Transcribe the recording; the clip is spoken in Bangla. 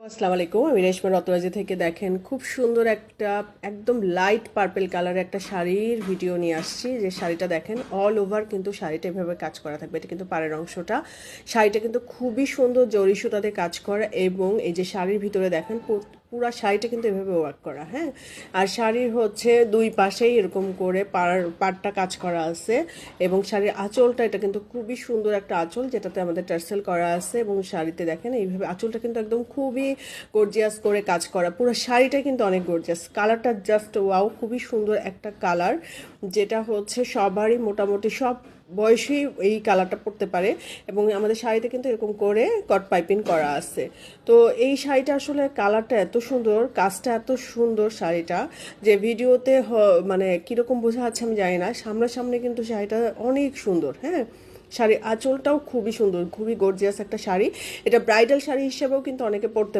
আসসালামু আলাইকুম, আমি রেশমা রতরাজি থেকে। দেখেন, খুব সুন্দর একটা একদম লাইট পার্পল কালারের একটা শাড়ির ভিডিও নিয়ে আসছি। যে শাড়িটা দেখেন, অল ওভার কিন্তু শাড়িটা এভাবে কাজ করা থাকবে। এটা কিন্তু পাড়ের অংশটা। শাড়িটা কিন্তু খুবই সুন্দর জরি সুতাতে কাজ করা, এবং এই যে শাড়ির ভিতরে দেখেন পুরা শাড়িটা কিন্তু এভাবে ওয়ার্ক করা। হ্যাঁ, আর শাড়ির হচ্ছে দুই পাশেই এরকম করে পাড়টা কাজ করা আছে, এবং শাড়ির আঁচলটা এটা কিন্তু খুবই সুন্দর একটা আঁচল, যেটাতে আমাদের টার্সেল করা আছে। এবং শাড়িতে দেখেন এইভাবে আঁচলটা কিন্তু একদম খুবই গর্জিয়াস করে কাজ করা। পুরো শাড়িটা কিন্তু অনেক গর্জিয়াস, কালারটা জাস্ট ওয়াও, খুবই সুন্দর একটা কালার, যেটা হচ্ছে সবারই মোটামুটি সব বয়সেই এই কালারটা পরতে পারে। এবং আমাদের শাড়িতে কিন্তু এরকম করে কট পাইপিং করা আছে। তো এই শাড়িটা আসলে কালারটা এত সুন্দর, কাজটা এত সুন্দর শাড়িটা, যে ভিডিওতে মানে কীরকম বোঝা যাচ্ছে আমি জানি না, সামনাসামনি কিন্তু শাড়িটা অনেক সুন্দর। হ্যাঁ, শাড়ির আঁচলটাও খুবই সুন্দর, খুবই গর্জিয়াস একটা শাড়ি। এটা ব্রাইডাল শাড়ি হিসেবেও কিন্তু অনেকে পরতে